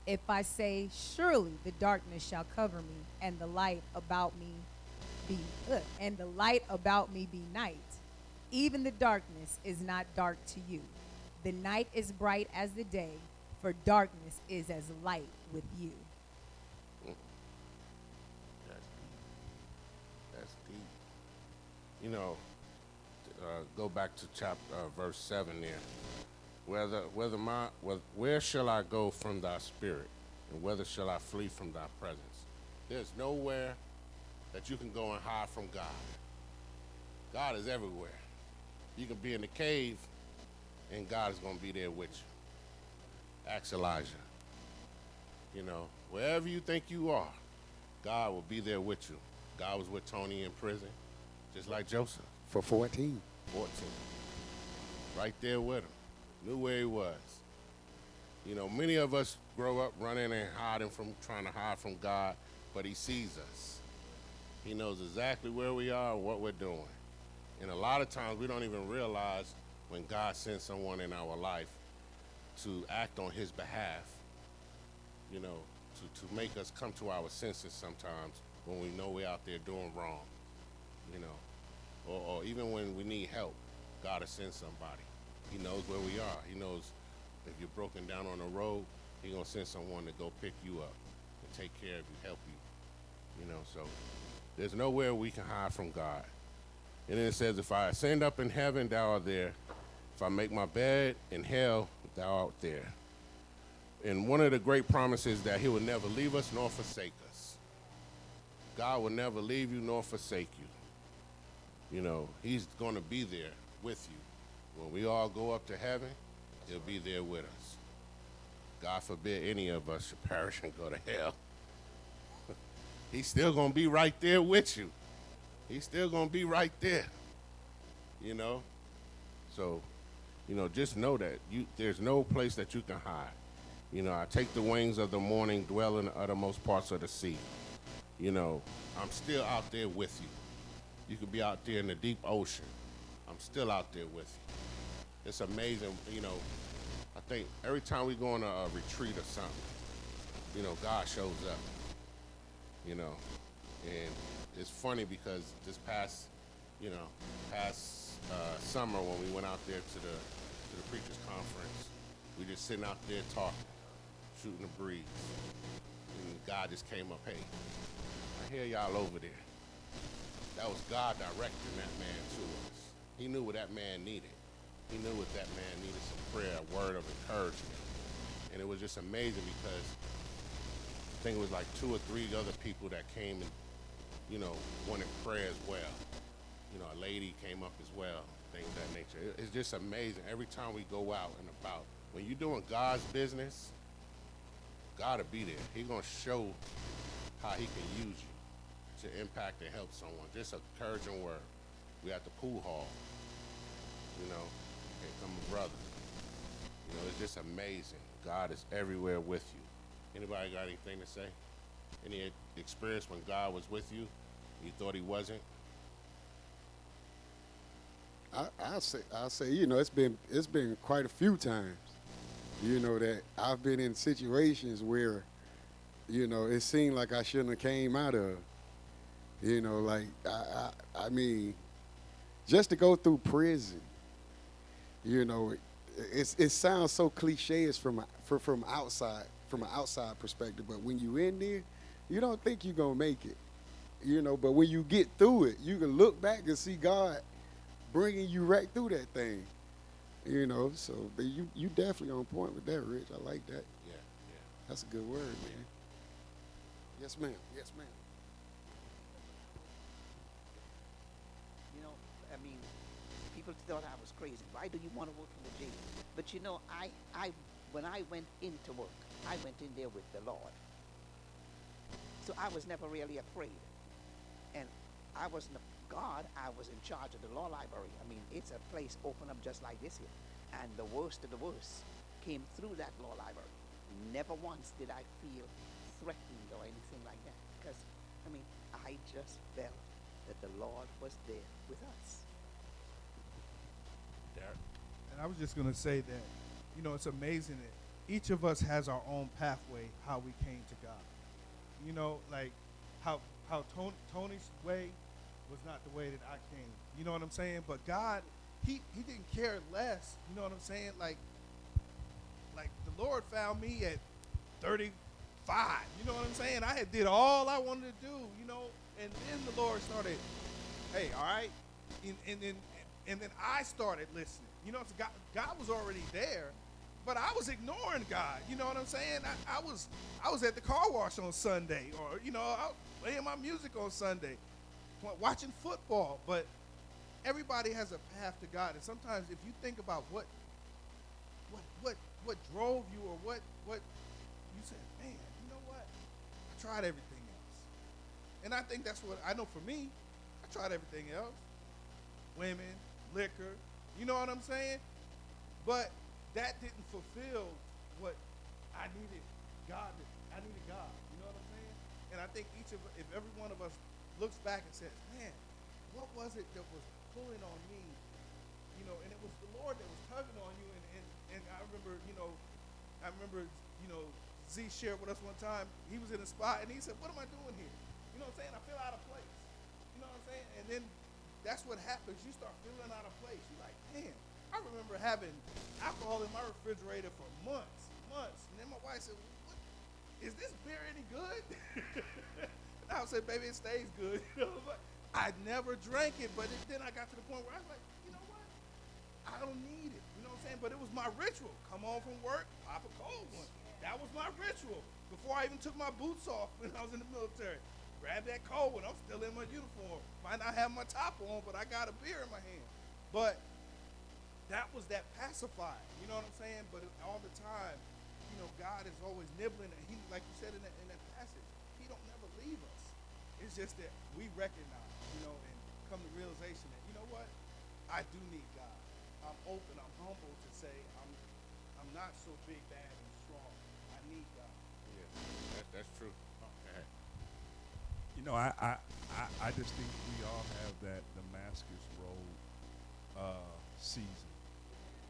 If I say, surely the darkness shall cover me, and the light about me be night, even the darkness is not dark to you. The night is bright as the day, for darkness is as light with you. Mm, that's deep. That's deep. Go back to chapter verse 7 there. Where shall I go from thy spirit, and whither shall I flee from thy presence? There's nowhere that you can go and hide from God. God is everywhere. You can be in the cave, and God is going to be there with you. Ask Elijah. Wherever you think you are, God will be there with you. God was with Tony in prison, just like Joseph. For 14. 14. Right there with him. Knew where he was. Many of us grow up running and trying to hide from God, but he sees us. He knows exactly where we are and what we're doing. And a lot of times we don't even realize when God sends someone in our life to act on his behalf, to make us come to our senses sometimes when we know we're out there doing wrong, or even when we need help, God will send somebody. He knows where we are. He knows if you're broken down on the road, he's going to send someone to go pick you up and take care of you, help you. So there's nowhere we can hide from God. And then it says, if I ascend up in heaven, thou art there. If I make my bed in hell, thou art there. And one of the great promises that he will never leave us nor forsake us. God will never leave you nor forsake you. He's going to be there with you. When we all go up to heaven, he'll be there with us. God forbid any of us should perish and go to hell. He's still going to be right there with you. He's still going to be right there. So, just know that there's no place that you can hide. I take the wings of the morning, dwell in the uttermost parts of the sea. I'm still out there with you. You could be out there in the deep ocean. I'm still out there with you. It's amazing, I think every time we go on a retreat or something, God shows up, and it's funny because this past summer when we went out there to the preachers conference, we just sitting out there talking, shooting the breeze, and God just came up, hey, I hear y'all over there. That was God directing that man to us. He knew what that man needed. He knew what that man needed, some prayer, a word of encouragement. And it was just amazing because I think it was like 2 or 3 other people that came and, wanted prayer as well. A lady came up as well, things of that nature. It's just amazing. Every time we go out and about, when you're doing God's business, God will be there. He's going to show how he can use you to impact and help someone. Just an encouraging word. We at the pool hall, here come a brother. It's just amazing. God is everywhere with you. Anybody got anything to say? Any experience when God was with you, you thought he wasn't? I'll say, it's been quite a few times, that I've been in situations where, it seemed like I shouldn't have came out of. I mean, just to go through prison, it sounds so cliche as from an outside perspective, but when you in there, you don't think you're gonna make it, But when you get through it, you can look back and see God bringing you right through that thing, So you definitely on point with that, Rich. I like that. Yeah. That's a good word, man. Yes, ma'am. Yes, ma'am. People thought I was crazy. Why do you want to work in the jail? But when I went into work, I went in there with the Lord. So I was never really afraid. And I wasn't God, I was in charge of the law library. I mean, it's a place open up just like this here. And the worst of the worst came through that law library. Never once did I feel threatened or anything like that. Because, I just felt that the Lord was there with us. Derek? And I was just going to say that, it's amazing that each of us has our own pathway how we came to God. You know, like how Tony's way was not the way that I came. You know what I'm saying? But God, he didn't care less. You know what I'm saying? Like the Lord found me at 35. You know what I'm saying? I had did all I wanted to do, you know, and then the Lord started, hey, all right, and then I started listening. You know, God was already there, but I was ignoring God. You know what I'm saying? I was at the car wash on Sunday, or you know, I was playing my music on Sunday, watching football. But everybody has a path to God, and sometimes if you think about what drove you, or what you said, man, you know what? I tried everything else, and I think that's what I know for me. I tried everything else, women, liquor, you know what I'm saying? But that didn't fulfill what I needed. I needed God. You know what I'm saying? And I think if every one of us looks back and says, man, what was it that was pulling on me? You know, and it was the Lord that was tugging on you. And I remember, you know, Z shared with us one time. He was in a spot and he said, what am I doing here? You know what I'm saying? I feel out of place. You know what I'm saying? And then that's what happens. You start feeling out of place. You're like, man, I remember having alcohol in my refrigerator for months. And then my wife said, what, is this beer any good? And I would say, baby, it stays good. You know, but I never drank it, but then I got to the point where I was like, you know what? I don't need it. You know what I'm saying? But it was my ritual. Come home from work, pop a cold one. That was my ritual. Before I even took my boots off when I was in the military. Grab that cold one. I'm still in my uniform. Might not have my top on, but I got a beer in my hand. But that was that pacifier. You know what I'm saying? But all the time, you know, God is always nibbling. And he, like you said in that passage, he don't never leave us. It's just that we recognize, you know, and come to realization that, you know what? I do need God. I'm open. I'm humble to say I'm not so big, bad, and strong. I need God. Yeah, that's true. Okay. You know, I just think we all have that Damascus Road season.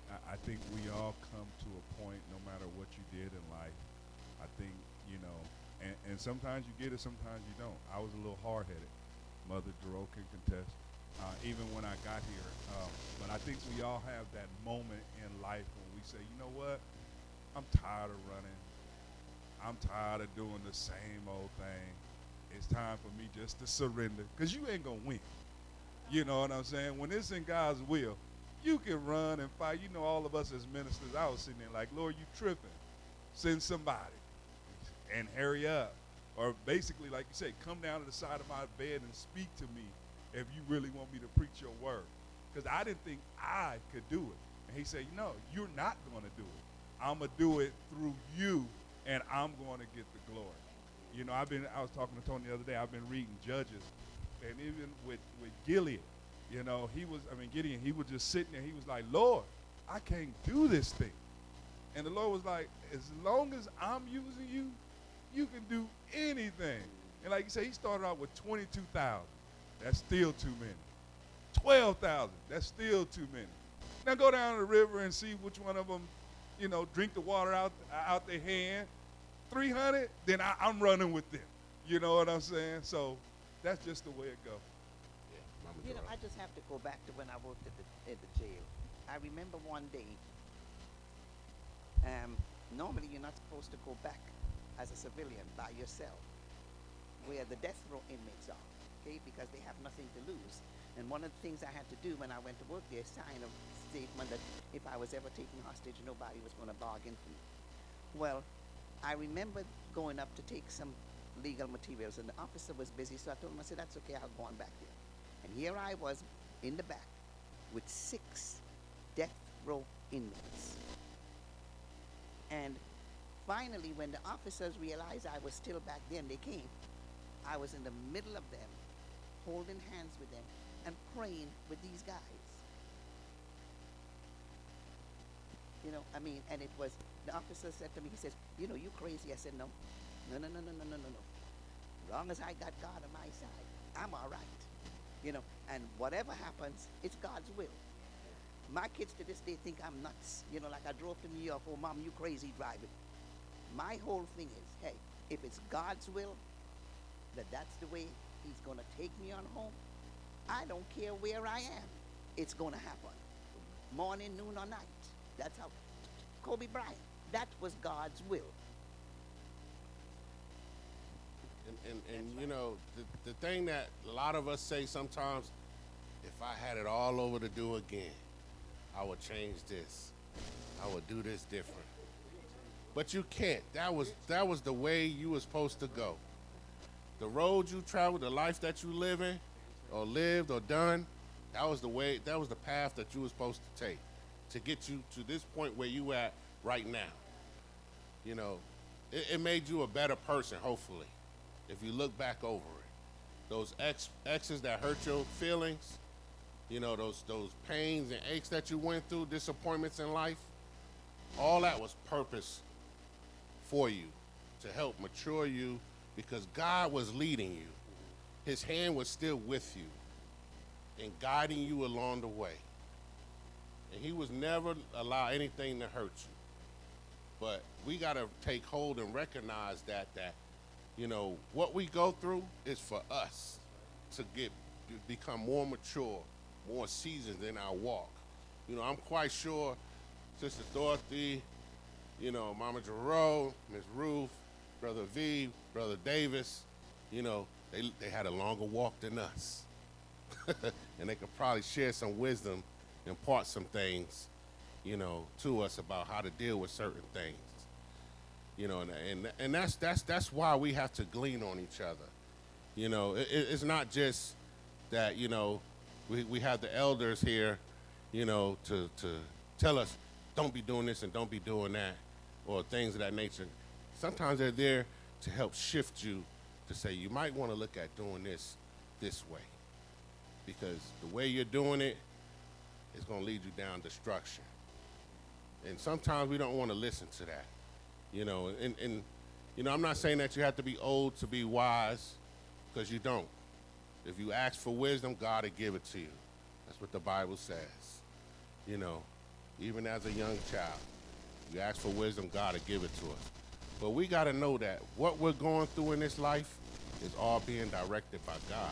I think we all come to a point, no matter what you did in life. I think, you know, and sometimes you get it, sometimes you don't. I was a little hard-headed. Mother Duro can contest, even when I got here. But I think we all have that moment in life when we say, you know what, I'm tired of running. I'm tired of doing the same old thing. It's time for me just to surrender, because you ain't going to win. You know what I'm saying? When it's in God's will, you can run and fight. You know, all of us as ministers, I was sitting there like, Lord, you tripping. Send somebody and hurry up. Or basically, like you said, come down to the side of my bed and speak to me if you really want me to preach your word. Because I didn't think I could do it. And he said, no, you're not going to do it. I'm going to do it through you, and I'm going to get the glory. You know, I was talking to Tony the other day. I've been reading Judges, and even with Gilead, you know, Gideon, he was just sitting there. He was like, Lord, I can't do this thing. And the Lord was like, as long as I'm using you, you can do anything. And like you say, he started out with 22,000. That's still too many. 12,000. That's still too many. Now go down to the river and see which one of them, you know, drink the water out their hand. 300, then I'm running with them. You know what I'm saying? So that's just the way it goes. Yeah, Mama You know, Dora. I just have to go back to when I worked at the jail. I remember one day, normally you're not supposed to go back as a civilian by yourself, where the death row inmates are, okay, because they have nothing to lose. And one of the things I had to do when I went to work there, sign a statement that if I was ever taken hostage, nobody was going to bargain for me. Well, I remember going up to take some legal materials, and the officer was busy, so I told him, I said, that's okay, I'll go on back there. And here I was in the back with 6 death row inmates. And finally, when the officers realized I was still back there and they came, I was in the middle of them, holding hands with them and praying with these guys. You know, I mean, and it was, the officer said to me, he says, you know, you crazy. I said, no. As long as I got God on my side, I'm all right. You know, and whatever happens, it's God's will. My kids to this day think I'm nuts. You know, like I drove to New York. Oh, mom, you crazy driving. My whole thing is, hey, if it's God's will that that's the way He's going to take me on home, I don't care where I am. It's going to happen. Morning, noon, or night. That's how. Kobe Bryant. That was God's will. And you know, the thing that a lot of us say sometimes, if I had it all over to do again, I would change this. I would do this different. But you can't. That was the way you were supposed to go. The road you traveled, the life that you live in, or lived or done, that was the way, that was the path that you were supposed to take to get you to this point where you at right now. You know, it made you a better person, hopefully, if you look back over it. Those exes that hurt your feelings, you know, those pains and aches that you went through, disappointments in life, all that was purpose for you, to help mature you, because God was leading you. His hand was still with you and guiding you along the way. And He was never allow anything to hurt you. But we got to take hold and recognize that, you know, what we go through is for us to become more mature, more seasoned in our walk. You know, I'm quite sure Sister Dorothy, you know, Mama Jerome, Miss Ruth, Brother V, Brother Davis, you know, they had a longer walk than us. And they could probably share some wisdom, impart some things, you know, to us about how to deal with certain things. You know, and that's why we have to glean on each other. You know, it's not just that, you know, we have the elders here, you know, to tell us, don't be doing this and don't be doing that, or things of that nature. Sometimes they're there to help shift you to say, you might want to look at doing this way. Because the way you're doing it is going to lead you down destruction. And sometimes we don't want to listen to that. You know, and you know, I'm not saying that you have to be old to be wise, because you don't. If you ask for wisdom, God will give it to you. That's what the Bible says. You know, even as a young child, you ask for wisdom, God will give it to us. But we got to know that what we're going through in this life is all being directed by God.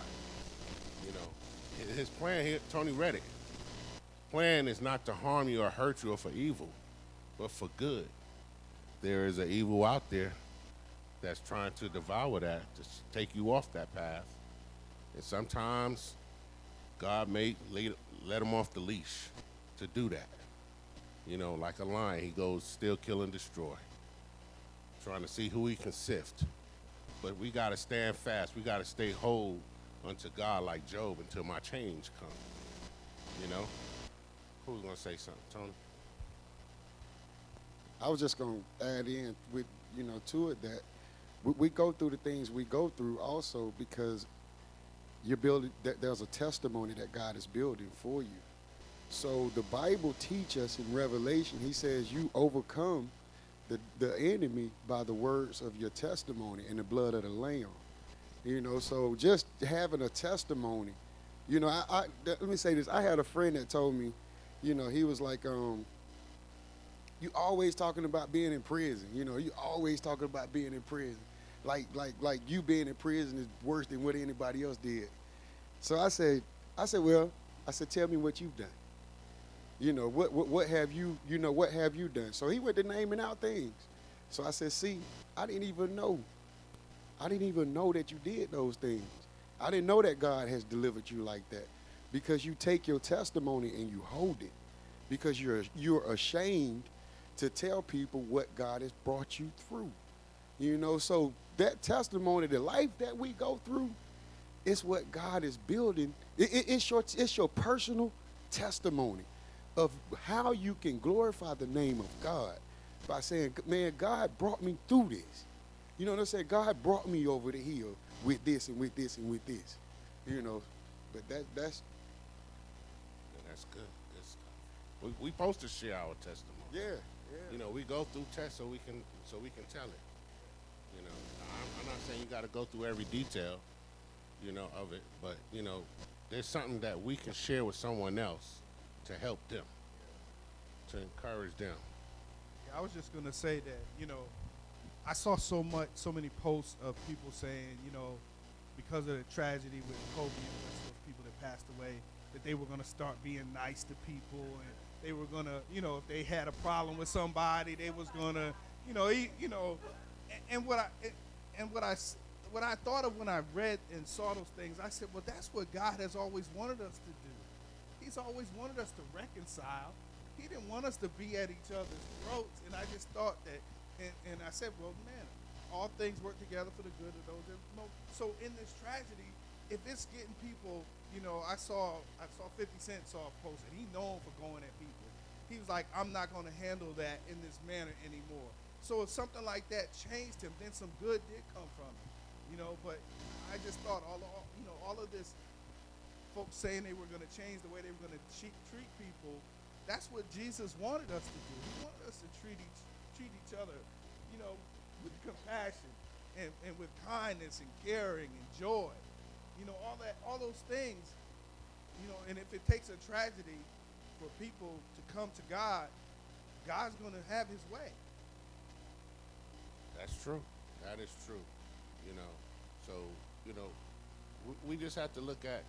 You know, His plan here, Tony read it. Plan is not to harm you or hurt you or for evil, but for good. There is an evil out there that's trying to devour that, to take you off that path. And sometimes God may let him off the leash to do that. You know, like a lion, he goes steal, kill, and destroy, trying to see who he can sift. But we got to stand fast. We got to stay whole unto God like Job until my change comes. You know? Who's going to say something, Tony? I was just going to add in with, you know, to it that we go through the things we go through also because you're building, there's a testimony that God is building for you. So the Bible teaches us in Revelation, He says you overcome the enemy by the words of your testimony and the blood of the Lamb. You know, so just having a testimony, you know, let me say this. I had a friend that told me, you know, he was like, you always talking about being in prison. You know, you always talking about being in prison. Like you being in prison is worse than what anybody else did. So I said, well, tell me what you've done. You know, what have you done? So he went to naming out things. So I said, see, I didn't even know that you did those things. I didn't know that God has delivered you like that, because you take your testimony and you hold it, because you're ashamed to tell people what God has brought you through. You know, so that testimony, the life that we go through, is what God is building. It's your personal testimony of how you can glorify the name of God by saying, man, God brought me through this. You know what I'm saying? God brought me over the hill with this and with this and with this. You know, but that's good. Good stuff. We supposed to share our testimony. yeah. You know, we go through tests so we can tell it. You know, I'm not saying you got to go through every detail, you know, of it, but you know, there's something that we can share with someone else to help them. to encourage them. Yeah, I was just gonna say that, I saw so many posts of people saying, because of the tragedy with Kobe and the rest of those people that passed away, that they were gonna start being nice to people, and they were gonna, if they had a problem with somebody, they was gonna, and what I thought of when I read and saw those things, I said, well, that's what God has always wanted us to do. He's always wanted us to reconcile. He didn't want us to be at each other's throats. And I just thought that, and I said, well, man, all things work together for the good of those that know. So in this tragedy, if it's getting people, I saw 50 Cent saw a post, and he's known for going at people. He was like, I'm not going to handle that in this manner anymore. So if something like that changed him, then some good did come from it. But I just thought all of this, folks saying they were going to change the way they were going to treat people, that's what Jesus wanted us to do. He wanted us to treat each other, with compassion and with kindness and caring and joy. All those things, and if it takes a tragedy for people to come to God, God's going to have his way. That's true. That is true. So, we just have to look at,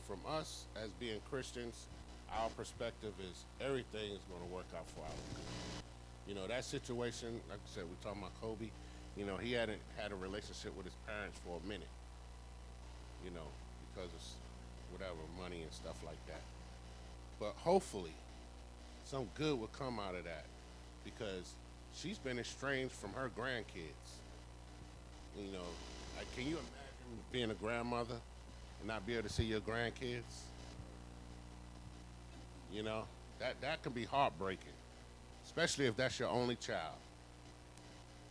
from us as being Christians, our perspective is everything is going to work out for our good. That situation, like I said, we're talking about Kobe, he hadn't had a relationship with his parents for a minute, because of whatever, money and stuff like that. But hopefully, some good will come out of that, because she's been estranged from her grandkids. Like, can you imagine being a grandmother and not be able to see your grandkids? That can be heartbreaking, especially if that's your only child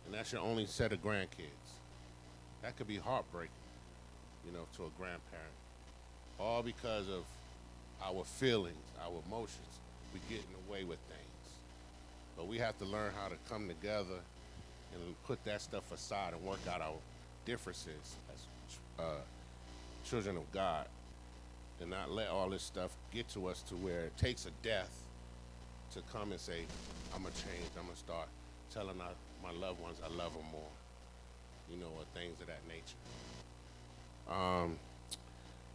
and that's your only set of grandkids. That could be heartbreaking, to a grandparent. All because of our feelings, our emotions. We get in the way with things. But we have to learn how to come together and put that stuff aside and work out our differences as children of God, and not let all this stuff get to us to where it takes a death to come and say, I'm going to change, I'm going to start telling my loved ones I love them more, or things of that nature.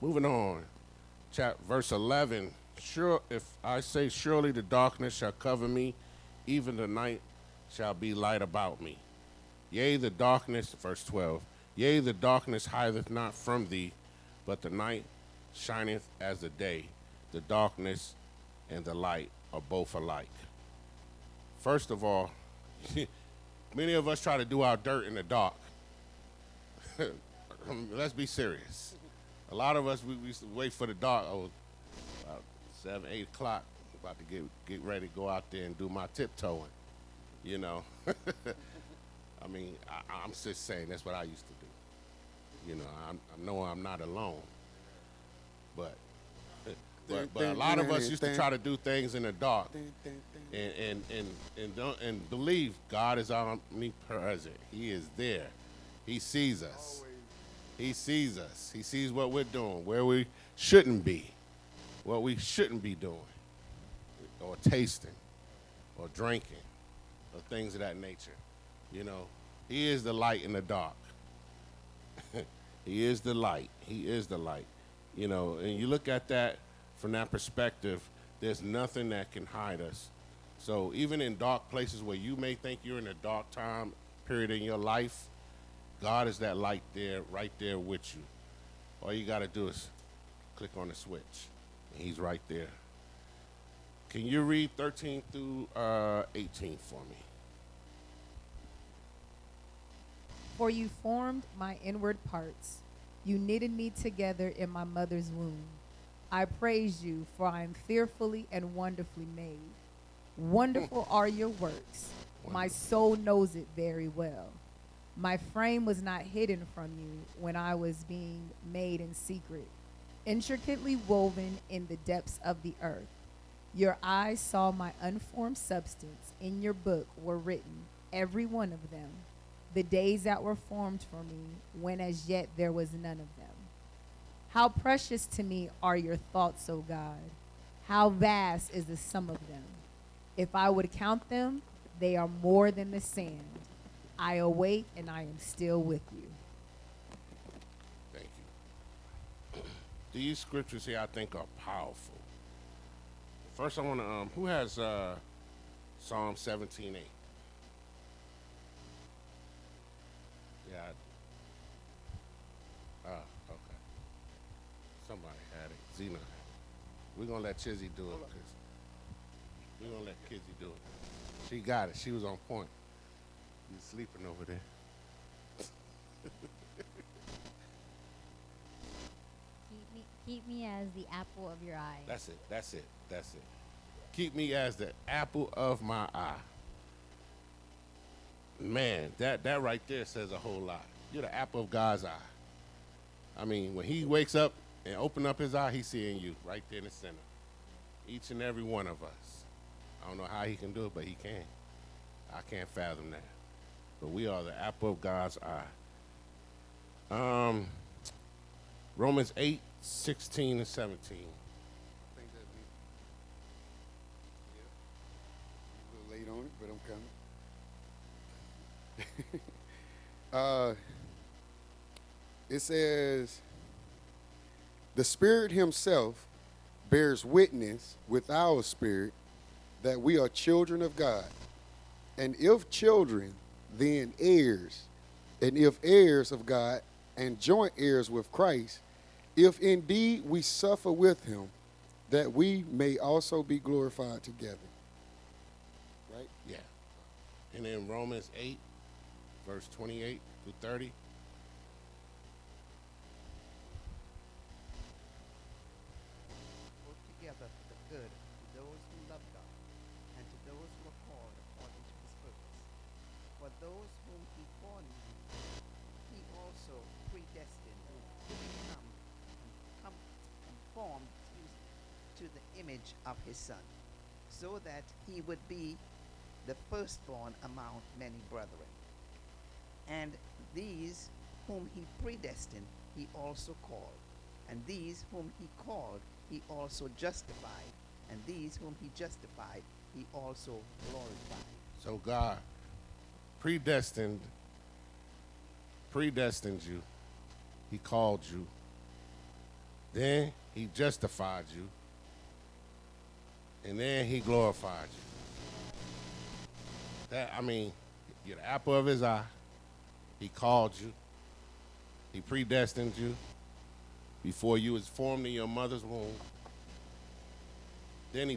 Moving on, verse 11, sure, if I say surely the darkness shall cover me, even the night shall be light about me. Yea, the darkness, verse 12, yea, the darkness hideth not from thee, but the night shineth as the day. The darkness and the light are both alike. First of all, many of us try to do our dirt in the dark. Let's be serious. A lot of us, we used to wait for the dark. Oh, about 7, 8 o'clock, about to get ready to go out there and do my tiptoeing, I mean, I'm just saying that's what I used to do. I know I'm not alone, but a lot of us used to try to do things in the dark, and believe God is omnipresent. He is there. He sees us. He sees us. He sees what we're doing, where we shouldn't be, what we shouldn't be doing, or tasting, or drinking, or things of that nature. He is the light in the dark. He is the light. He is the light. And you look at that from that perspective, there's nothing that can hide us. So even in dark places where you may think you're in a dark time period in your life, God is that light there, right there with you. All you got to do is click on the switch, and he's right there. Can you read 13 through 18 for me? For you formed my inward parts. You knitted me together in my mother's womb. I praise you, for I am fearfully and wonderfully made. Wonderful are your works. My soul knows it very well. My frame was not hidden from you when I was being made in secret, intricately woven in the depths of the earth. Your eyes saw my unformed substance. In your book were written, every one of them, the days that were formed for me, when as yet there was none of them. How precious to me are your thoughts, O God. How vast is the sum of them. If I would count them, they are more than the sand. I awake and I am still with you. Thank you. These scriptures here, I think, are powerful. First, I want to, who has Psalm 17:8? Yeah. Okay. Somebody had it. Zena had it. We're going to let Chizzy do it. We're going to let Kizzy do it. She got it. She was on point. You sleeping over there. Keep me as the apple of your eye. That's it. That's it. That's it. Keep me as the apple of my eye. Man, that right there says a whole lot. You're the apple of God's eye. I mean, when he wakes up and open up his eye, he's seeing you right there in the center. Each and every one of us. I don't know how he can do it, but he can. I can't fathom that. But we are the apple of God's eye. Romans 8:16 and 17. I think that'd be, yeah, a little late on it, but I'm coming. It says, the Spirit himself bears witness with our spirit that we are children of God. And if children, then heirs. And if heirs of God, and joint heirs with Christ, if indeed we suffer with him, that we may also be glorified together. Right? Yeah. And then Romans 8, verse 28 through 30. Work together for the good to those who love God and to those who are called according to his purpose. For those whom he foreknew, he also predestined to become conformed to the image of his Son, so that he would be the firstborn among many brethren. And these whom he predestined, he also called. And these whom he called, he also justified. And these whom he justified, he also glorified. So God predestined you. He called you. Then he justified you. And then he glorified you. You're the apple of his eye. He called you. He predestined you before you was formed in your mother's womb. Then he